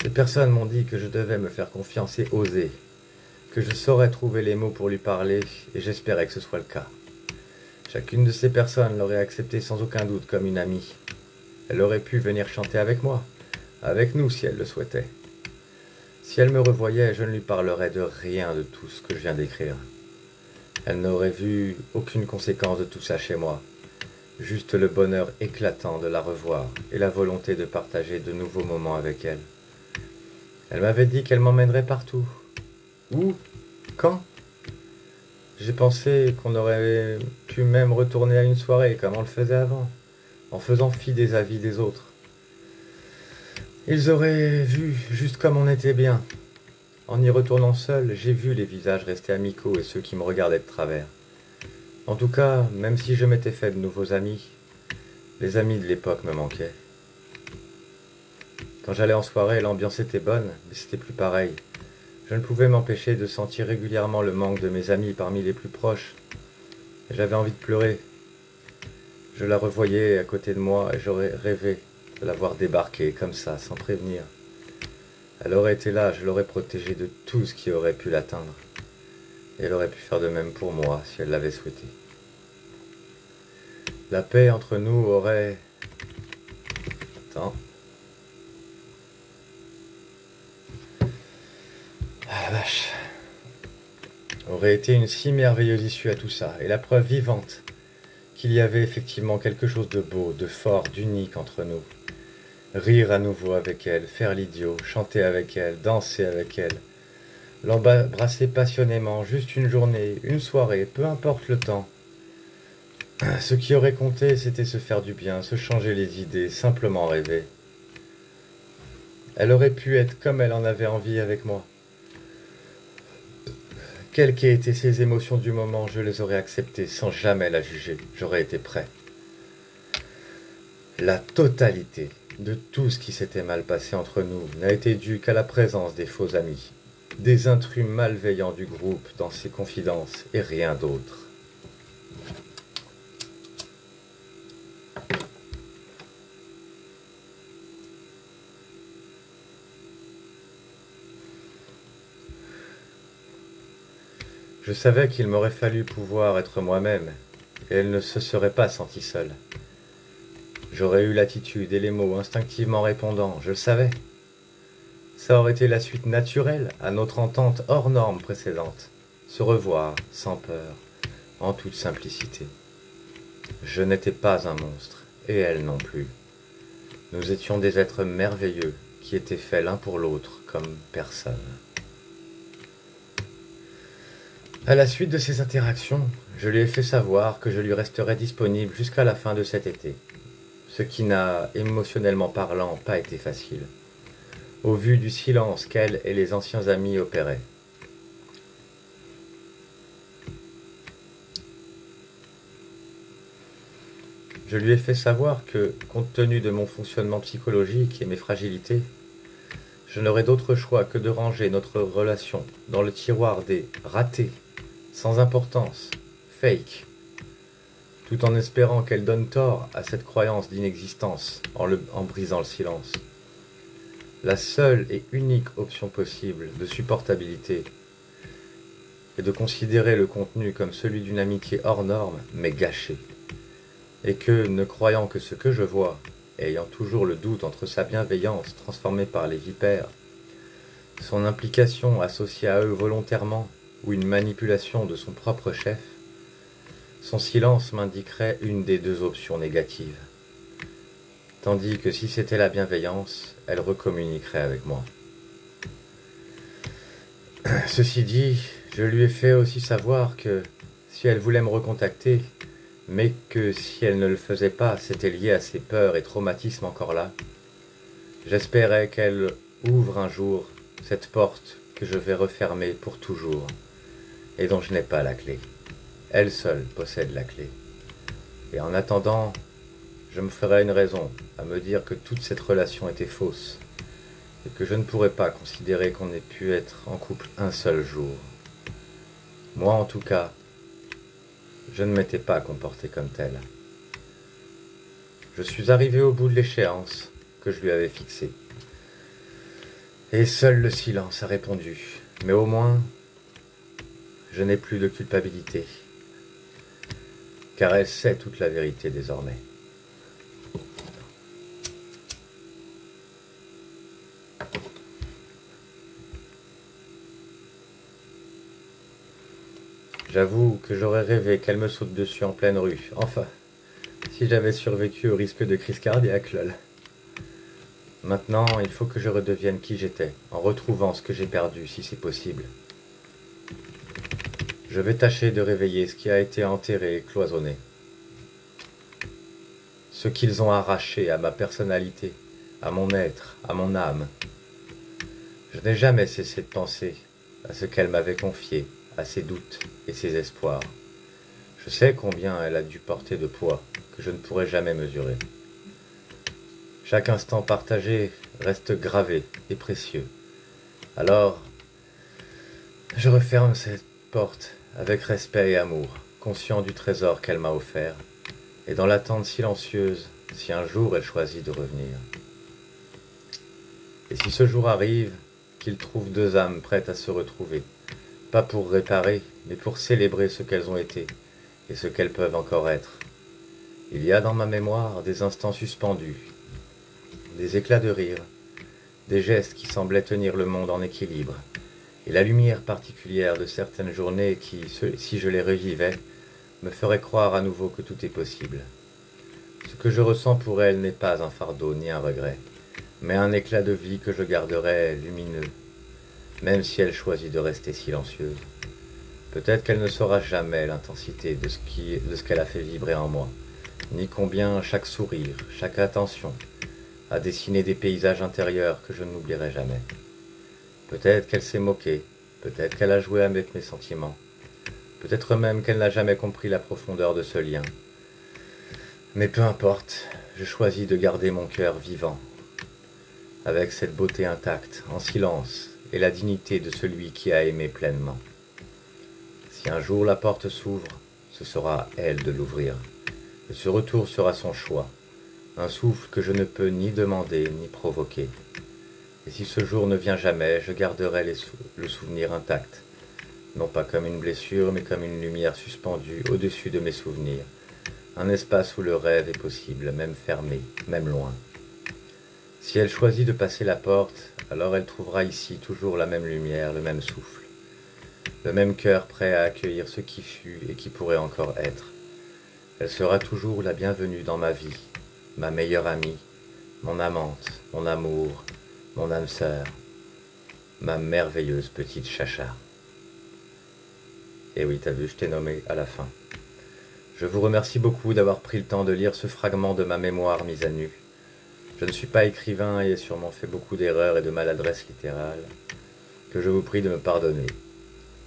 Ces personnes m'ont dit que je devais me faire confiance et oser, que je saurais trouver les mots pour lui parler, et j'espérais que ce soit le cas. Chacune de ces personnes l'aurait accepté sans aucun doute comme une amie. Elle aurait pu venir chanter avec moi, avec nous si elle le souhaitait. Si elle me revoyait, je ne lui parlerais de rien de tout ce que je viens d'écrire. Elle n'aurait vu aucune conséquence de tout ça chez moi, juste le bonheur éclatant de la revoir et la volonté de partager de nouveaux moments avec elle. Elle m'avait dit qu'elle m'emmènerait partout. Où? Quand? J'ai pensé qu'on aurait pu même retourner à une soirée comme on le faisait avant, en faisant fi des avis des autres. Ils auraient vu juste comme on était bien. En y retournant seul, j'ai vu les visages rester amicaux et ceux qui me regardaient de travers. En tout cas, même si je m'étais fait de nouveaux amis, Les amis de l'époque me manquaient. Quand j'allais en soirée, l'ambiance était bonne, mais c'était plus pareil. Je ne pouvais m'empêcher de sentir régulièrement le manque de mes amis parmi les plus proches. Et j'avais envie de pleurer. Je la revoyais à côté de moi et j'aurais rêvé de la voir débarquer comme ça, sans prévenir. Elle aurait été là, je l'aurais protégée de tout ce qui aurait pu l'atteindre. Et elle aurait pu faire de même pour moi si elle l'avait souhaité. La paix entre nous aurait... Attends. Ah la vache. Aurait été une si merveilleuse issue à tout ça, et la preuve vivante qu'il y avait effectivement quelque chose de beau, de fort, d'unique entre nous. Rire à nouveau avec elle, faire l'idiot, chanter avec elle, danser avec elle, l'embrasser passionnément, juste une journée, une soirée, peu importe le temps. Ce qui aurait compté, c'était se faire du bien, se changer les idées, simplement rêver. Elle aurait pu être comme elle en avait envie avec moi. Quelles qu'aient été ses émotions du moment, je les aurais acceptées sans jamais la juger. J'aurais été prêt. La totalité de tout ce qui s'était mal passé entre nous n'a été due qu'à la présence des faux amis, des intrus malveillants du groupe dans ses confidences et rien d'autre. Je savais qu'il m'aurait fallu pouvoir être moi-même, et elle ne se serait pas sentie seule. J'aurais eu l'attitude et les mots instinctivement répondants, je le savais. Ça aurait été la suite naturelle à notre entente hors norme précédente. Se revoir, sans peur, en toute simplicité. Je n'étais pas un monstre, et elle non plus. Nous étions des êtres merveilleux, qui étaient faits l'un pour l'autre comme personne. À la suite de ces interactions, je lui ai fait savoir que je lui resterais disponible jusqu'à la fin de cet été, ce qui n'a, émotionnellement parlant, pas été facile, au vu du silence qu'elle et les anciens amis opéraient. Je lui ai fait savoir que, compte tenu de mon fonctionnement psychologique et mes fragilités, je n'aurais d'autre choix que de ranger notre relation dans le tiroir des ratés, sans importance, fake, tout en espérant qu'elle donne tort à cette croyance d'inexistence en brisant le silence. La seule et unique option possible de supportabilité est de considérer le contenu comme celui d'une amitié hors norme, mais gâchée, et que, ne croyant que ce que je vois, et ayant toujours le doute entre sa bienveillance transformée par les vipères, son implication associée à eux volontairement, ou une manipulation de son propre chef, son silence m'indiquerait une des deux options négatives. Tandis que si c'était la bienveillance, elle recommuniquerait avec moi. Ceci dit, je lui ai fait aussi savoir que si elle voulait me recontacter, mais que si elle ne le faisait pas, c'était lié à ses peurs et traumatismes encore là, j'espérais qu'elle ouvre un jour cette porte que je vais refermer pour toujours, et dont je n'ai pas la clé. Elle seule possède la clé. Et en attendant, je me ferai une raison à me dire que toute cette relation était fausse, et que je ne pourrais pas considérer qu'on ait pu être en couple un seul jour. Moi, en tout cas, je ne m'étais pas comporté comme tel. Je suis arrivé au bout de l'échéance que je lui avais fixée. Et seul le silence a répondu. Mais au moins, je n'ai plus de culpabilité, car elle sait toute la vérité désormais. J'avoue que j'aurais rêvé qu'elle me saute dessus en pleine rue. Enfin, si j'avais survécu au risque de crise cardiaque, lol. Maintenant, il faut que je redevienne qui j'étais, en retrouvant ce que j'ai perdu, si c'est possible. Je vais tâcher de réveiller ce qui a été enterré et cloisonné. Ce qu'ils ont arraché à ma personnalité, à mon être, à mon âme. Je n'ai jamais cessé de penser à ce qu'elle m'avait confié, à ses doutes et ses espoirs. Je sais combien elle a dû porter de poids que je ne pourrai jamais mesurer. Chaque instant partagé reste gravé et précieux. Alors, je referme cette porte avec respect et amour, conscient du trésor qu'elle m'a offert, et dans l'attente silencieuse, si un jour elle choisit de revenir. Et si ce jour arrive, qu'il trouve deux âmes prêtes à se retrouver, pas pour réparer, mais pour célébrer ce qu'elles ont été et ce qu'elles peuvent encore être. Il y a dans ma mémoire des instants suspendus, des éclats de rire, des gestes qui semblaient tenir le monde en équilibre, et la lumière particulière de certaines journées qui, si je les revivais, me ferait croire à nouveau que tout est possible. Ce que je ressens pour elle n'est pas un fardeau ni un regret, mais un éclat de vie que je garderai lumineux, même si elle choisit de rester silencieuse. Peut-être qu'elle ne saura jamais l'intensité de ce qu'elle a fait vibrer en moi, ni combien chaque sourire, chaque attention a dessiné des paysages intérieurs que je n'oublierai jamais. Peut-être qu'elle s'est moquée, peut-être qu'elle a joué avec mes sentiments, peut-être même qu'elle n'a jamais compris la profondeur de ce lien. Mais peu importe, je choisis de garder mon cœur vivant, avec cette beauté intacte, en silence, et la dignité de celui qui a aimé pleinement. Si un jour la porte s'ouvre, ce sera à elle de l'ouvrir, et ce retour sera son choix, un souffle que je ne peux ni demander ni provoquer. Et si ce jour ne vient jamais, je garderai le souvenir intact, non pas comme une blessure, mais comme une lumière suspendue au-dessus de mes souvenirs, un espace où le rêve est possible, même fermé, même loin. Si elle choisit de passer la porte, alors elle trouvera ici toujours la même lumière, le même souffle, le même cœur prêt à accueillir ce qui fut et qui pourrait encore être. Elle sera toujours la bienvenue dans ma vie, ma meilleure amie, mon amante, mon amour, mon âme sœur, ma merveilleuse petite Chacha. Et oui, t'as vu, je t'ai nommé à la fin. Je vous remercie beaucoup d'avoir pris le temps de lire ce fragment de ma mémoire mise à nu. Je ne suis pas écrivain et ai sûrement fait beaucoup d'erreurs et de maladresses littérales, que je vous prie de me pardonner.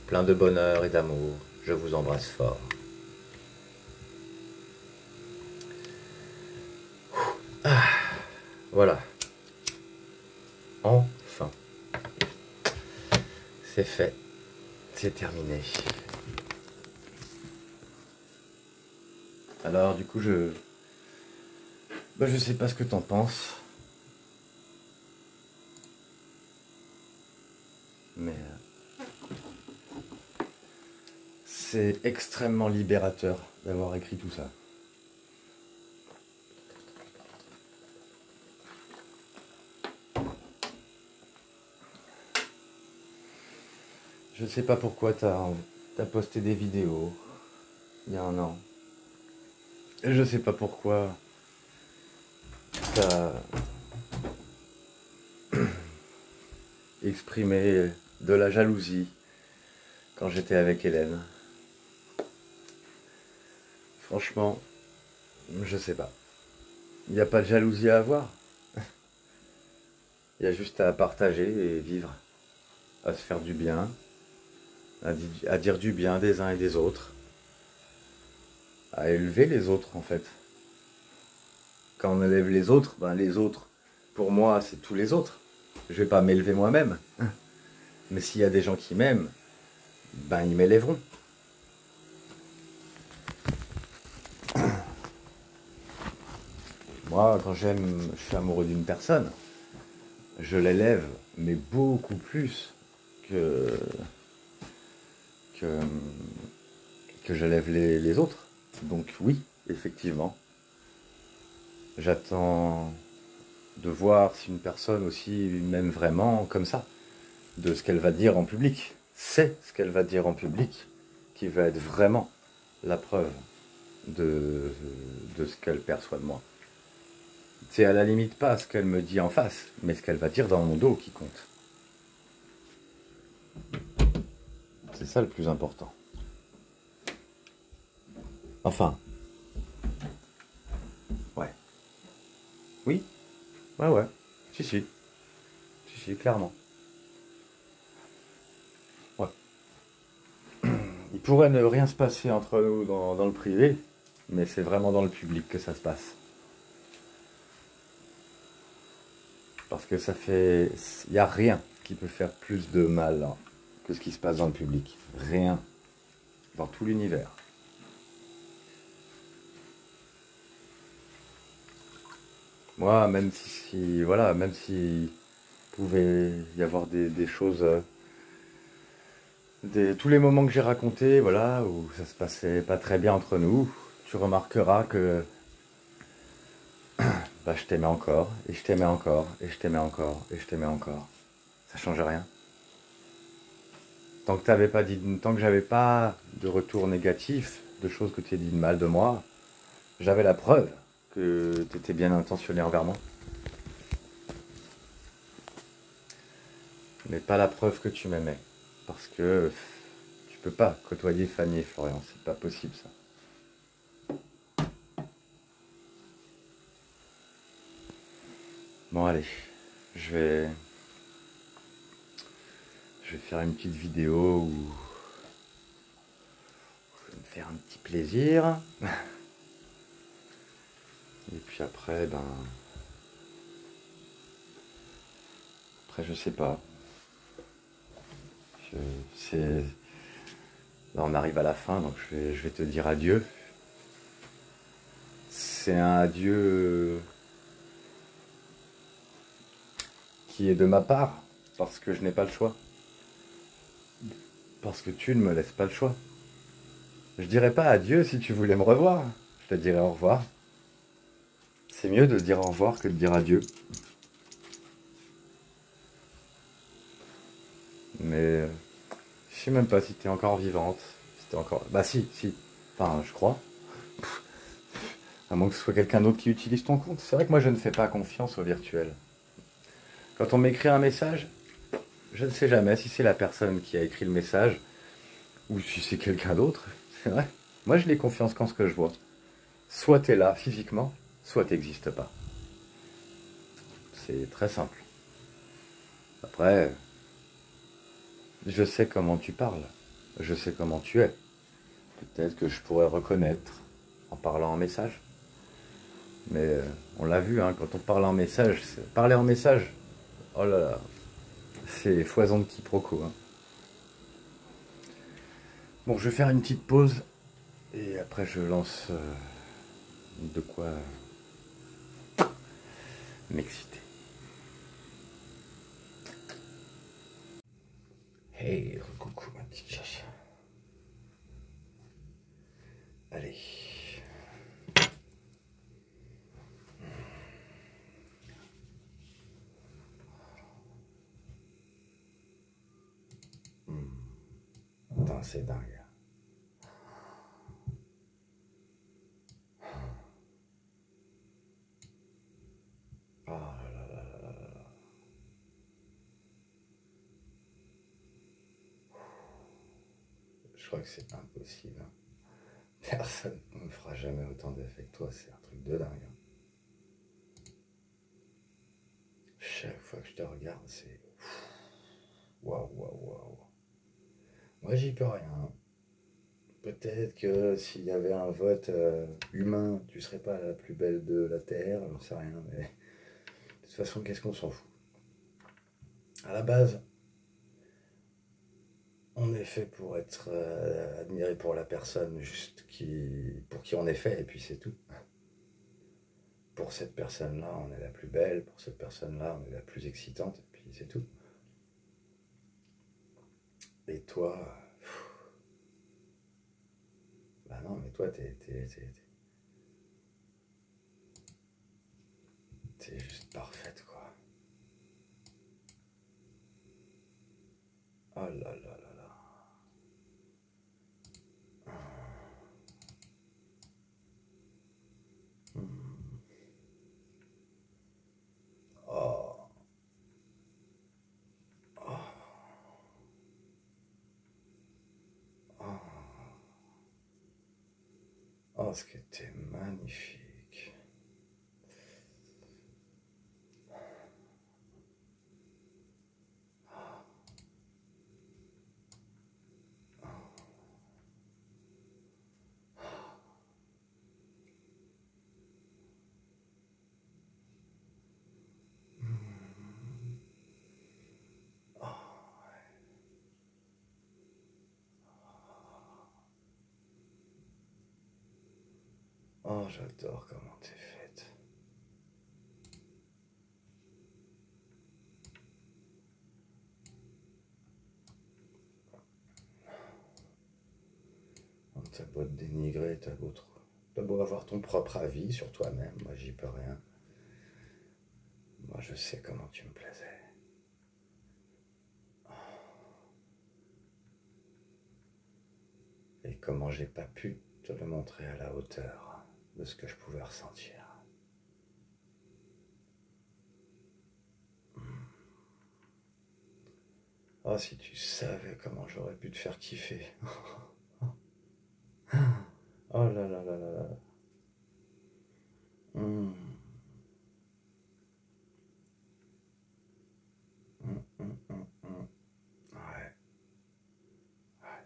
Plein de bonheur et d'amour, je vous embrasse fort. Ah, voilà. Enfin. C'est fait. C'est terminé. Alors, du coup, je sais pas ce que t'en penses. Mais c'est extrêmement libérateur d'avoir écrit tout ça. Je sais pas pourquoi t'as posté des vidéos il y a un an. Et je sais pas pourquoi t'as exprimé de la jalousie quand j'étais avec Hélène. Franchement, je sais pas. Il n'y a pas de jalousie à avoir. Il y a juste à partager et vivre, à se faire du bien, à dire du bien des uns et des autres, à élever les autres en fait. Quand on élève les autres, les autres, pour moi, c'est tous les autres. Je vais pas m'élever moi-même. Mais s'il y a des gens qui m'aiment, ils m'élèveront. Moi, quand je suis amoureux d'une personne, je l'élève, mais beaucoup plus que j'élève les autres. Donc oui, effectivement, j'attends de voir si une personne aussi m'aime vraiment comme ça, de ce qu'elle va dire en public. C'est ce qu'elle va dire en public qui va être vraiment la preuve de ce qu'elle perçoit de moi. C'est à la limite pas ce qu'elle me dit en face, mais ce qu'elle va dire dans mon dos qui compte. C'est ça le plus important. Enfin. Ouais. Oui. Ouais. Si, clairement. Ouais. Il pourrait ne rien se passer entre nous dans le privé, mais c'est vraiment dans le public que ça se passe. Parce que ça fait... Il n'y a rien qui peut faire plus de mal hein, que ce qui se passe dans le public. Rien. Dans tout l'univers. Moi, même voilà, même si pouvait y avoir des choses... tous les moments que j'ai racontés, voilà, où ça se passait pas très bien entre nous, tu remarqueras que bah, je t'aimais encore, et je t'aimais encore, et je t'aimais encore, et je t'aimais encore. Ça change rien. Tant que j'avais pas de retour négatif, de choses que tu as dit de mal de moi, j'avais la preuve que tu étais bien intentionné envers moi. Mais pas la preuve que tu m'aimais. Parce que tu peux pas côtoyer Fanny et Florian, c'est pas possible ça. Bon allez, je vais faire une petite vidéo où je vais me faire un petit plaisir. Et puis après, après je sais pas. C'est... Là on arrive à la fin, donc je vais te dire adieu. C'est un adieu qui est de ma part, parce que je n'ai pas le choix. Parce que tu ne me laisses pas le choix. Je dirais pas adieu si tu voulais me revoir. Je te dirais au revoir. C'est mieux de dire au revoir que de dire adieu. Mais je sais même pas si t'es encore vivante. Si t'es encore... Bah si. Enfin, je crois. À moins que ce soit quelqu'un d'autre qui utilise ton compte. C'est vrai que moi je ne fais pas confiance au virtuel. Quand on m'écrit un message, je ne sais jamais si c'est la personne qui a écrit le message ou si c'est quelqu'un d'autre. C'est vrai. Moi je n'ai confiance qu'en ce que je vois. Soit t'es là physiquement, soit t'existes pas. C'est très simple. Après, je sais comment tu parles. Je sais comment tu es. Peut-être que je pourrais reconnaître en parlant en message. Mais on l'a vu, hein, quand on parle en message, parler en message, oh là là, c'est foison de quiproquo. Hein. Bon, je vais faire une petite pause et après je lance de quoi m'exciter. Hey, coucou ma petite chasse. Allez. Attends, c'est dingue. Oh là là là là là. Je crois que c'est impossible. Hein. Personne ne me fera jamais autant d'effet que toi, c'est un truc de dingue. Hein. Chaque fois que je te regarde, c'est... Waouh, waouh, waouh. Moi, j'y peux rien. Peut-être que s'il y avait un vote humain, tu serais pas la plus belle de la Terre, j'en sais rien, mais de toute façon, qu'est-ce qu'on s'en fout? À la base, on est fait pour être admiré pour la personne juste pour qui on est fait, et puis c'est tout. Pour cette personne-là, on est la plus belle, pour cette personne-là, on est la plus excitante, et puis c'est tout. Et toi, bah non, mais toi, t'es juste parfaite, quoi. Oh là là là là. Oh, oh, oh, ce que t'es magnifique. Oh, j'adore comment t'es faite. Oh, t'as beau te dénigrer, t'as beau avoir ton propre avis sur toi-même, moi j'y peux rien. Moi je sais comment tu me plaisais. Et comment j'ai pas pu te le montrer à la hauteur de ce que je pouvais ressentir. Oh, si tu savais comment j'aurais pu te faire kiffer. Oh là là là là là. Hum, hum. Ouais, ouais.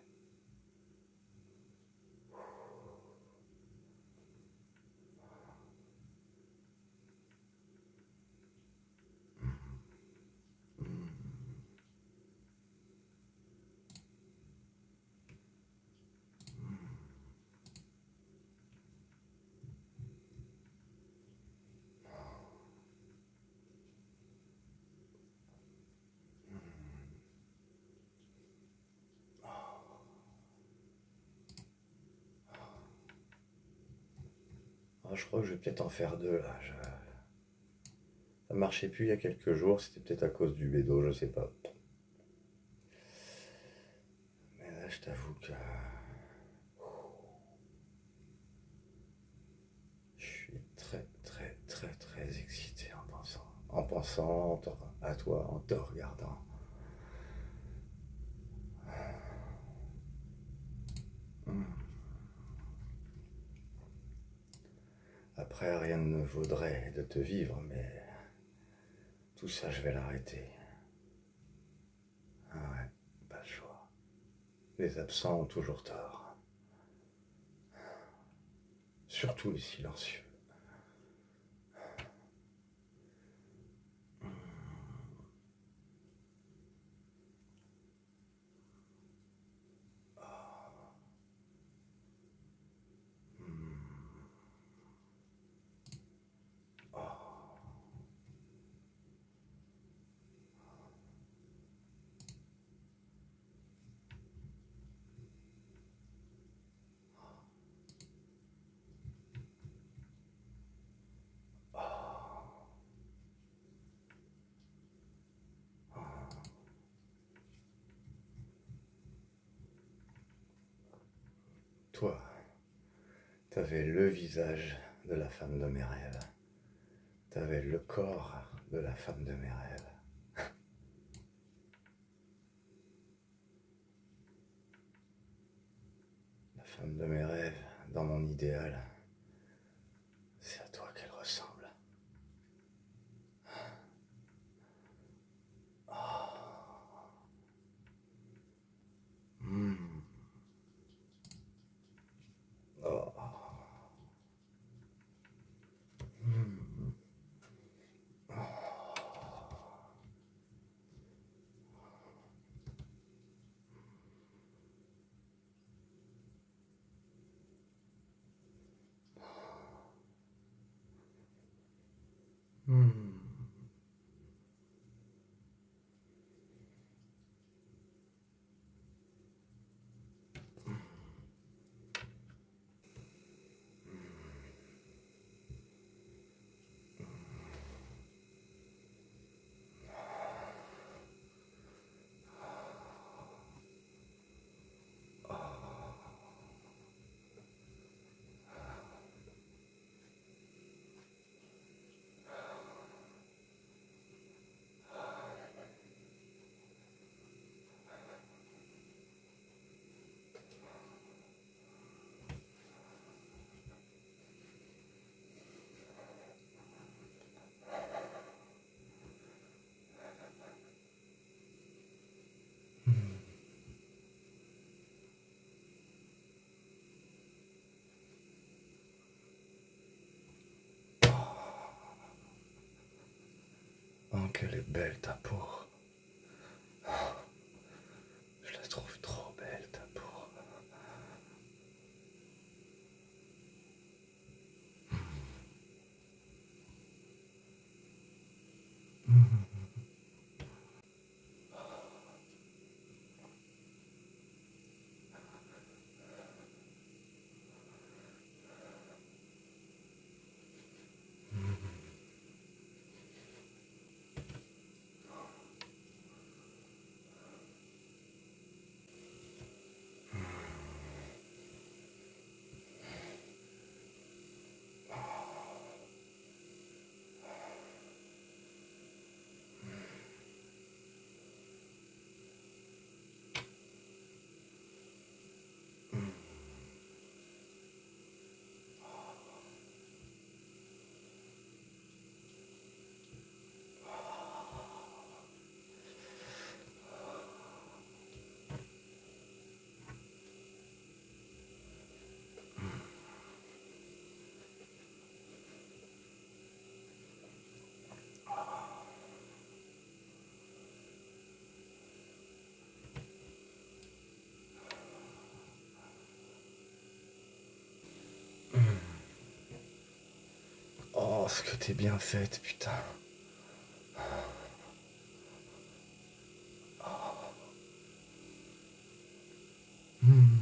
Oh, je crois que je vais peut-être en faire deux là. Ça marchait plus il y a quelques jours, c'était peut-être à cause du bédo, je sais pas. Mais là, je t'avoue que je suis très, très, très, très excité en pensant à toi, en te regardant. Hum. Après, rien ne vaudrait de te vivre, mais tout ça, je vais l'arrêter. Ah ouais, pas le choix. Les absents ont toujours tort. Surtout les silencieux. Toi, t'avais le visage de la femme de mes rêves. T'avais le corps de la femme de mes rêves. La femme de mes rêves, dans mon idéal, c'est à toi qu'elle ressemble. Hmm. Oh. Hmm. Hmm. Oh, qu'elle est belle ta peau. Je la trouve trop belle ta peau. Oh, ce que t'es bien faite, putain. Hmm.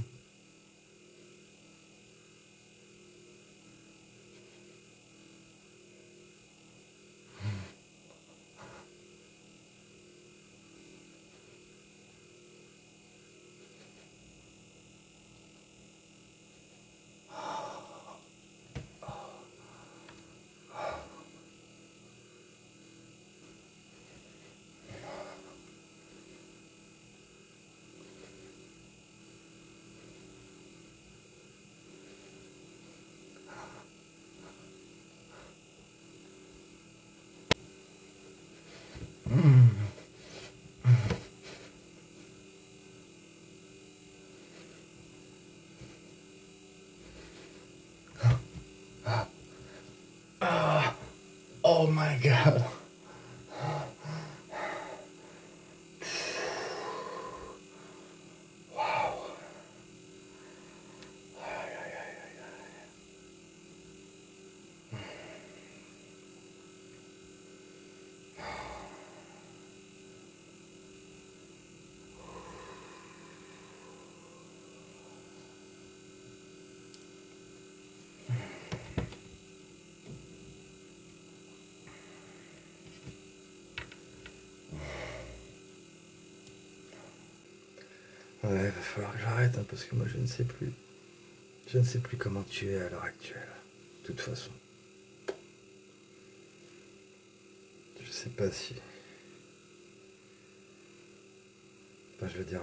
Ah, oh my god. Ouais, va falloir que j'arrête hein, parce que moi je ne sais plus. Je ne sais plus comment tu es à l'heure actuelle. De toute façon. Je sais pas si. Enfin, je veux dire.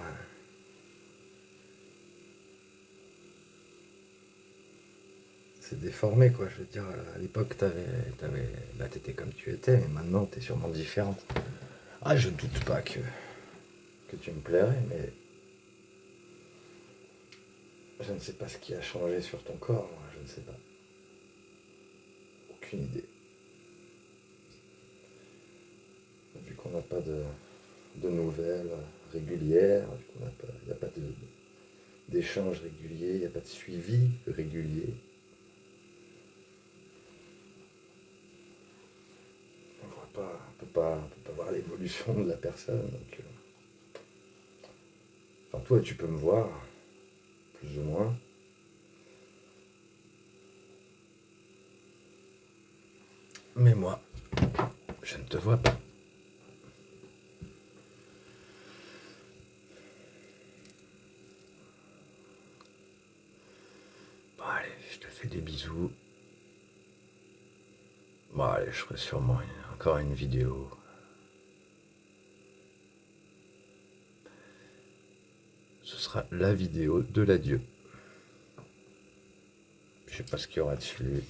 C'est déformé quoi. Je veux dire, à l'époque là t'étais comme tu étais, mais maintenant t'es sûrement différente. Ah, je doute pas que tu me plairais, mais. Je ne sais pas ce qui a changé sur ton corps, moi, je ne sais pas. Aucune idée. Vu qu'on n'a pas de nouvelles régulières, vu qu'on n'a pas, il n'y a pas d'échanges réguliers, il n'y a pas de suivi régulier. On ne peut pas voir l'évolution de la personne. Donc, enfin, toi, tu peux me voir, plus ou moins. Mais moi, je ne te vois pas. Bon, allez, je te fais des bisous. Bon, allez, je ferai sûrement encore une vidéo. Ce sera la vidéo de l'adieu. Je sais pas ce qu'il y aura dessus.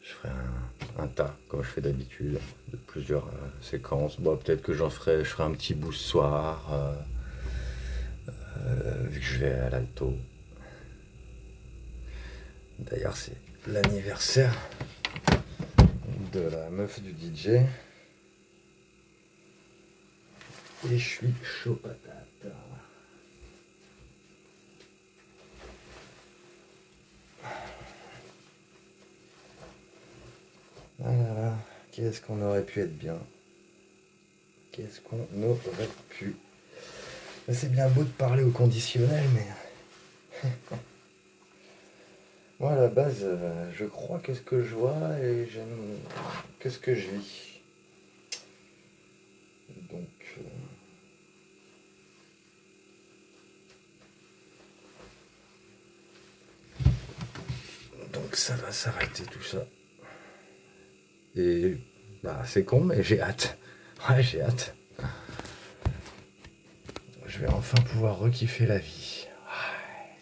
Je ferai un tas, comme je fais d'habitude, de plusieurs séquences. Bon, peut-être que je ferai un petit bout ce soir, vu que je vais à l'alto. D'ailleurs, c'est l'anniversaire de la meuf du DJ. Et je suis chaud patate. Voilà, qu'est-ce qu'on aurait pu être bien. Qu'est-ce qu'on aurait pu. C'est bien beau de parler au conditionnel, mais. Moi, à la base, je crois que ce que je vois et j'aime que ce que je vis. Donc. Donc ça va s'arrêter tout ça. Et bah c'est con mais j'ai hâte. Ouais j'ai hâte. Je vais enfin pouvoir rekiffer la vie. Ouais.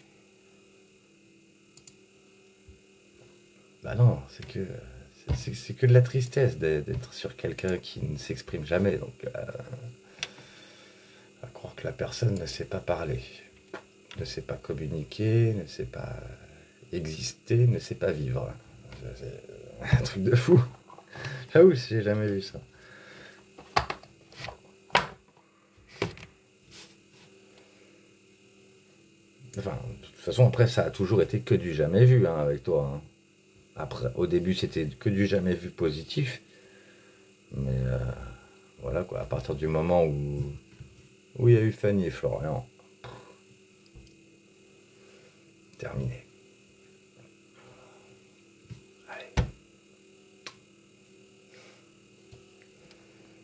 Bah non, c'est que de la tristesse d'être sur quelqu'un qui ne s'exprime jamais. Donc à croire que la personne ne sait pas parler, ne sait pas communiquer, ne sait pas exister, ne sait pas vivre. C'est un truc de fou. J'avoue, j'ai jamais vu ça. Enfin, de toute façon, après, ça a toujours été que du jamais vu hein, avec toi. Hein. Après, au début, c'était que du jamais vu positif. Mais voilà quoi, à partir du moment où il y a eu Fanny et Florian, terminé. Allez,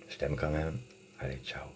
je t'aime quand même. Allez, ciao.